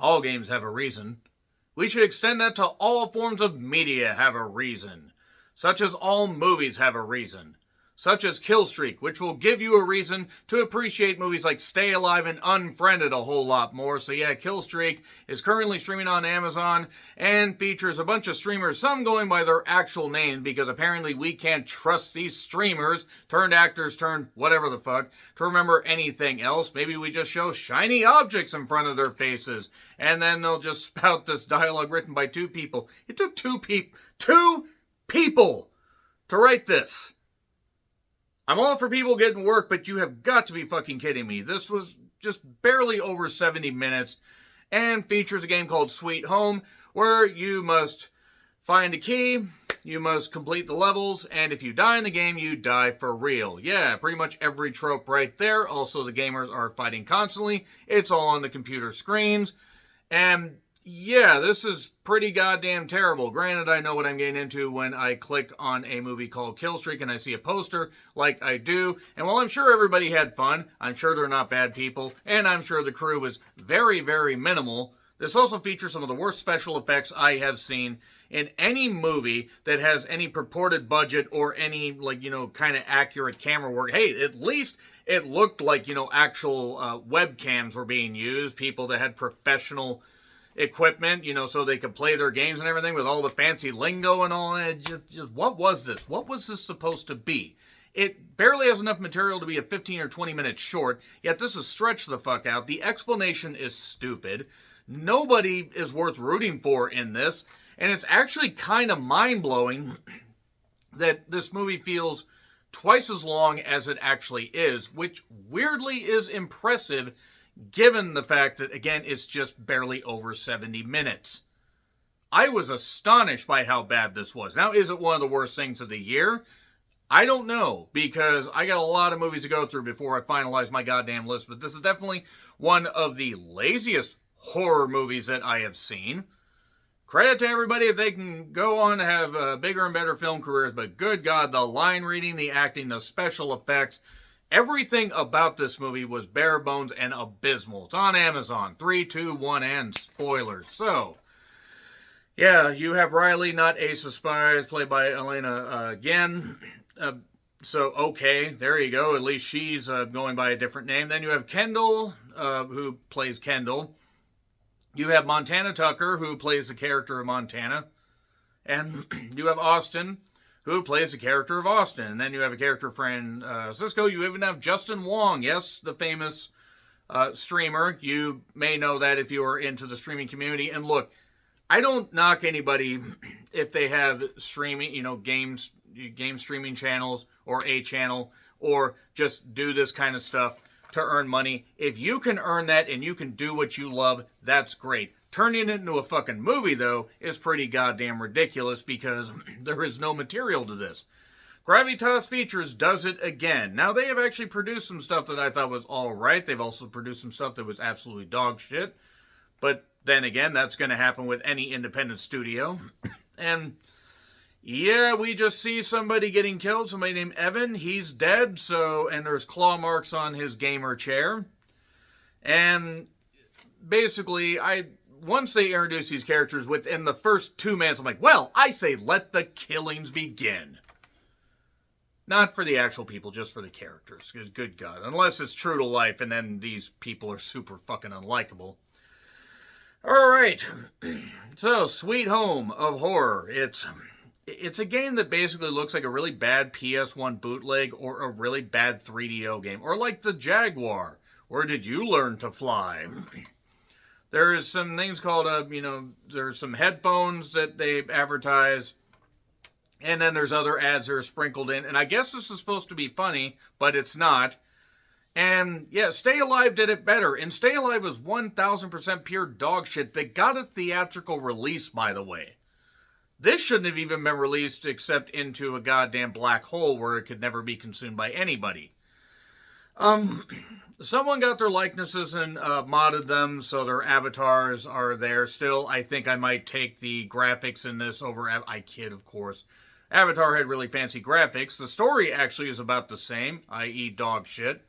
All games have a reason. We should extend that to all forms of media have a reason. Such as all movies have a reason. Such as Killstreak, which will give you a reason to appreciate movies like Stay Alive and Unfriended a whole lot more. So yeah, Killstreak is currently streaming on Amazon and features a bunch of streamers, some going by their actual name because apparently we can't trust these streamers, turned actors, turned whatever the fuck, to remember anything else. Maybe we just show shiny objects in front of their faces and then they'll just spout this dialogue written by two people. It took two people to write this. I'm all for people getting work, but you have got to be fucking kidding me. This was just barely over 70 minutes and features a game called Sweet Home where you must find a key, you must complete the levels, and if you die in the game, you die for real. Yeah, pretty much every trope right there. Also, the gamers are fighting constantly. It's all on the computer screens. And yeah, this is pretty goddamn terrible. Granted, I know what I'm getting into when I click on a movie called Killstreak and I see a poster like I do. And while I'm sure everybody had fun, I'm sure they're not bad people, and I'm sure the crew was very, very minimal. This also features some of the worst special effects I have seen in any movie that has any purported budget or any, kind of accurate camera work. Hey, at least it looked like, actual webcams were being used. People that had professional equipment, so they could play their games and everything with all the fancy lingo and all that. Just what was this? What was this supposed to be? It barely has enough material to be a 15 or 20 minute short, yet this is stretched the fuck out. The explanation is stupid. Nobody is worth rooting for in this, and it's actually kind of mind-blowing that this movie feels twice as long as it actually is, which weirdly is impressive given the fact that, again, it's just barely over 70 minutes. I was astonished by how bad this was. Now, is it one of the worst things of the year? I don't know, because I got a lot of movies to go through before I finalize my goddamn list, but this is definitely one of the laziest horror movies that I have seen. Credit to everybody if they can go on to have bigger and better film careers, but good God, the line reading, the acting, the special effects, everything about this movie was bare bones and abysmal. It's on Amazon. 3, 2, 1, and spoilers. So, yeah, you have Riley, not Ace of Spies, played by Elena again. Okay, there you go. At least she's going by a different name. Then you have Kendall, who plays Kendall. You have Montana Tucker, who plays the character of Montana. And you have Austin, who plays the character of Austin. And then you have a character friend, Cisco. You even have Justin Wong, yes, the famous streamer. You may know that if you are into the streaming community. And look, I don't knock anybody if they have streaming, game streaming channels or a channel or just do this kind of stuff to earn money. If you can earn that and you can do what you love, that's great. Turning it into a fucking movie, though, is pretty goddamn ridiculous because there is no material to this. Gravitas Features does it again. Now, they have actually produced some stuff that I thought was alright. They've also produced some stuff that was absolutely dog shit. But then again, that's going to happen with any independent studio. And yeah, we just see somebody getting killed. Somebody named Evan. He's dead. And there's claw marks on his gamer chair. And basically, once they introduce these characters within the first 2 minutes, I'm like, well, I say let the killings begin. Not for the actual people, just for the characters. Because good God, unless it's true to life and then these people are super fucking unlikable. Alright, so Sweet Home of Horror. It's a game that basically looks like a really bad PS1 bootleg or a really bad 3DO game. Or like the Jaguar. Where did you learn to fly? There's some things called, there's some headphones that they advertise. And then there's other ads that are sprinkled in. And I guess this is supposed to be funny, but it's not. And yeah, Stay Alive did it better. And Stay Alive was 1000% pure dog shit. They got a theatrical release, by the way. This shouldn't have even been released except into a goddamn black hole where it could never be consumed by anybody. Someone got their likenesses and modded them so their avatars are there still. I think I might take the graphics in this over... I kid, of course. Avatar had really fancy graphics. The story actually is about the same, i.e. dog shit.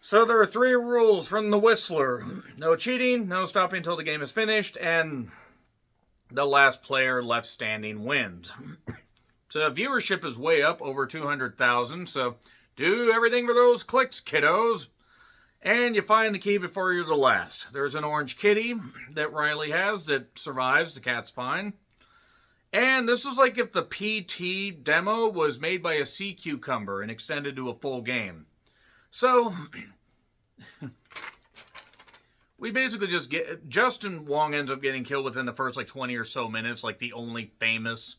So there are 3 rules from the Whistler. No cheating, no stopping until the game is finished, and the last player left standing wins. So viewership is way up, over 200,000, so do everything for those clicks, kiddos. And you find the key before you're the last. There's an orange kitty that Riley has that survives. The cat's fine. And this is like if the PT demo was made by a sea cucumber and extended to a full game. So, we basically just get... Justin Wong ends up getting killed within the first like 20 or so minutes, like the only famous,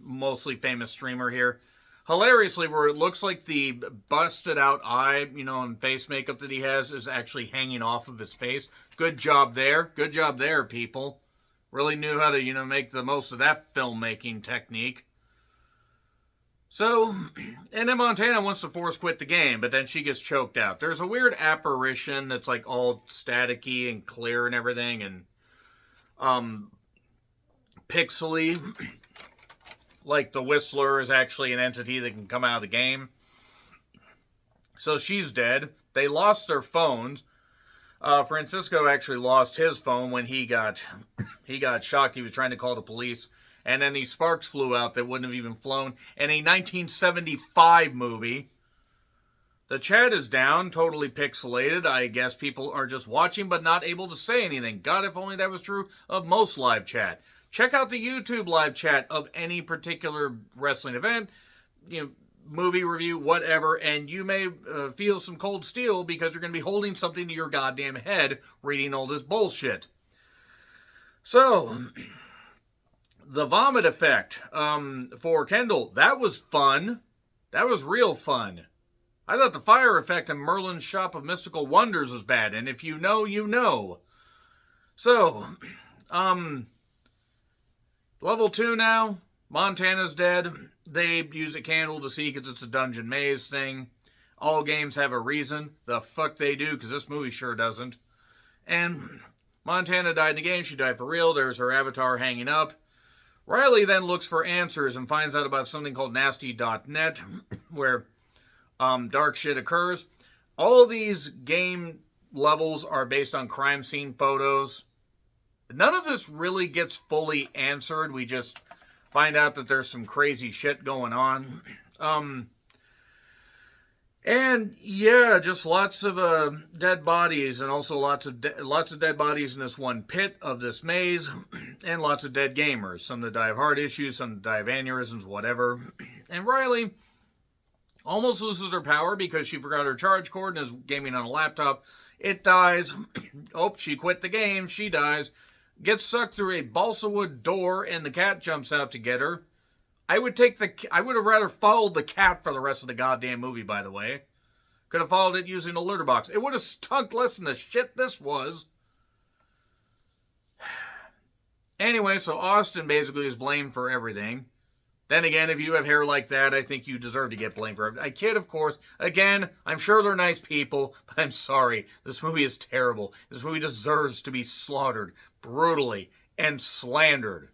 mostly famous streamer here. Hilariously, where it looks like the busted out eye, and face makeup that he has is actually hanging off of his face. Good job there. Good job there, people. Really knew how to, make the most of that filmmaking technique. So, and then Montana wants to force quit the game, but then she gets choked out. There's a weird apparition that's like all staticky and clear and everything, and pixely. Like the Whistler is actually an entity that can come out of the game. So she's dead. They lost their phones. Francisco actually lost his phone when he got shocked. He was trying to call the police. And then these sparks flew out that wouldn't have even flown in a 1975 movie. The chat is down, totally pixelated. I guess people are just watching but not able to say anything. God, if only that was true of most live chat. Check out the YouTube live chat of any particular wrestling event, movie review, whatever, and you may feel some cold steel because you're going to be holding something to your goddamn head reading all this bullshit. So, the vomit effect for Kendall, that was fun. That was real fun. I thought the fire effect in Merlin's Shop of Mystical Wonders was bad, and if you know, you know. So, Level 2 now. Montana's dead. They use a candle to see because it's a dungeon maze thing. All games have a reason. The fuck they do, because this movie sure doesn't. And Montana died in the game. She died for real. There's her avatar hanging up. Riley then looks for answers and finds out about something called nasty.net, where dark shit occurs. All these game levels are based on crime scene photos. None of this really gets fully answered. We just find out that there's some crazy shit going on. And yeah, just lots of dead bodies, and also lots of dead bodies in this one pit of this maze, and lots of dead gamers. Some that die of heart issues, some that die of aneurysms, whatever. And Riley almost loses her power because she forgot her charge cord and is gaming on a laptop. It dies. Oh, she quit the game. She dies. Gets sucked through a balsa wood door, and the cat jumps out to get her. I would have rather followed the cat for the rest of the goddamn movie, by the way. Could have followed it using a litter box. It would have stunk less than the shit this was. Anyway, so Austin basically is blamed for everything. Then again, if you have hair like that, I think you deserve to get blamed for everything. I kid, of course. Again, I'm sure they're nice people, but I'm sorry. This movie is terrible. This movie deserves to be slaughtered brutally and slandered.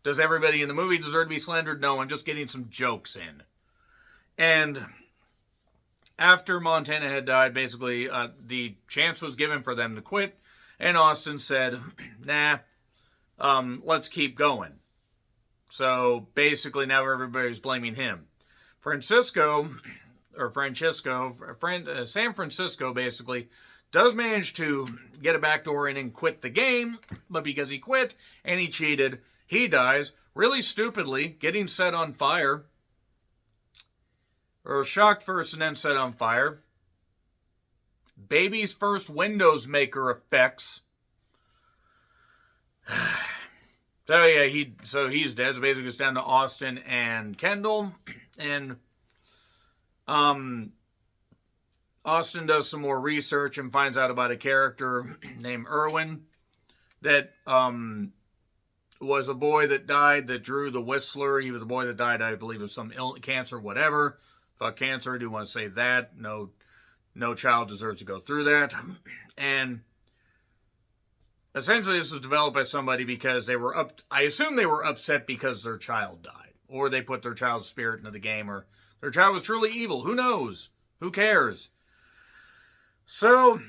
Does everybody in the movie deserve to be slandered? No, I'm just getting some jokes in. And after Montana had died, basically, the chance was given for them to quit, and Austin said, nah, let's keep going. So basically now everybody's blaming him. San Francisco basically does manage to get a backdoor in and quit the game, but because he quit and he cheated, he dies really stupidly, getting set on fire. Or shocked first and then set on fire. Baby's first Windows Maker effects. So yeah, he's dead. So basically it's down to Austin and Kendall. And Austin does some more research and finds out about a character named Irwin that was a boy that died that drew the Whistler. He was a boy that died, I believe, of some cancer, whatever. Fuck cancer, I do want to say that. No child deserves to go through that. And essentially this was developed by somebody because I assume they were upset because their child died. Or they put their child's spirit into the game, or their child was truly evil. Who knows? Who cares? So,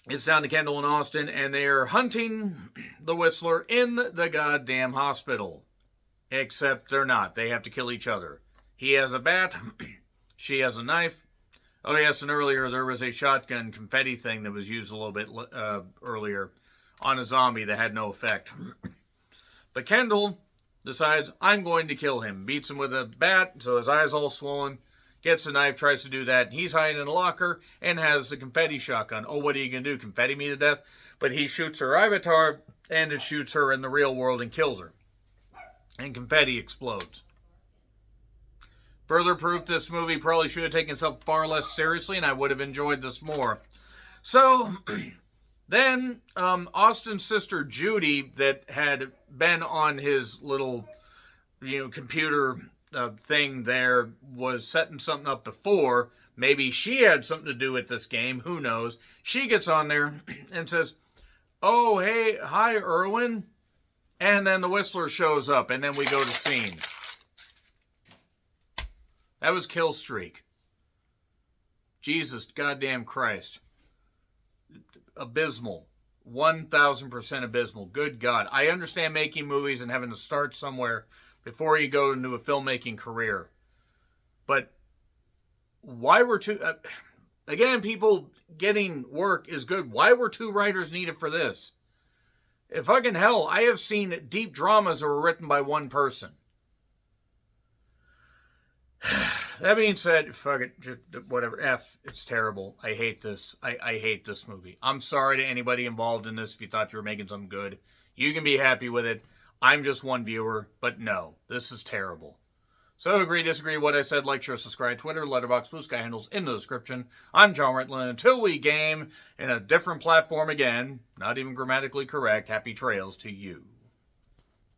it's down to Kendall and Austin, and they are hunting the Whistler in the goddamn hospital. Except they're not. They have to kill each other. He has a bat. She has a knife. Oh, yes, and earlier there was a shotgun confetti thing that was used a little bit earlier on a zombie that had no effect. But Kendall decides, I'm going to kill him. Beats him with a bat, so his eye's all swollen. Gets a knife, tries to do that. He's hiding in a locker and has the confetti shotgun. Oh, what are you going to do? Confetti me to death? But he shoots her avatar, and it shoots her in the real world and kills her. And confetti explodes. Further proof this movie probably should have taken itself far less seriously, and I would have enjoyed this more. So, then, Austin's sister Judy, that had been on his little, computer thing there, was setting something up before. Maybe she had something to do with this game. Who knows? She gets on there and says, oh, hey, hi, Erwin. And then the Whistler shows up, and then we go to scene. That was Killstreak. Jesus goddamn Christ. Abysmal. 1,000% abysmal. Good God. I understand making movies and having to start somewhere before you go into a filmmaking career. But why were two... again, people getting work is good. Why were two writers needed for this? If fucking hell, I have seen deep dramas that were written by one person. That being said, fuck it, just whatever. It's terrible. I hate this. I hate this movie. I'm sorry to anybody involved in this if you thought you were making something good. You can be happy with it. I'm just one viewer, but no, this is terrible. So agree, disagree, what I said, like, share, subscribe, Twitter, Letterboxd, Blue Sky handles in the description. I'm John Ritlin. Until we game in a different platform again, not even grammatically correct, happy trails to you.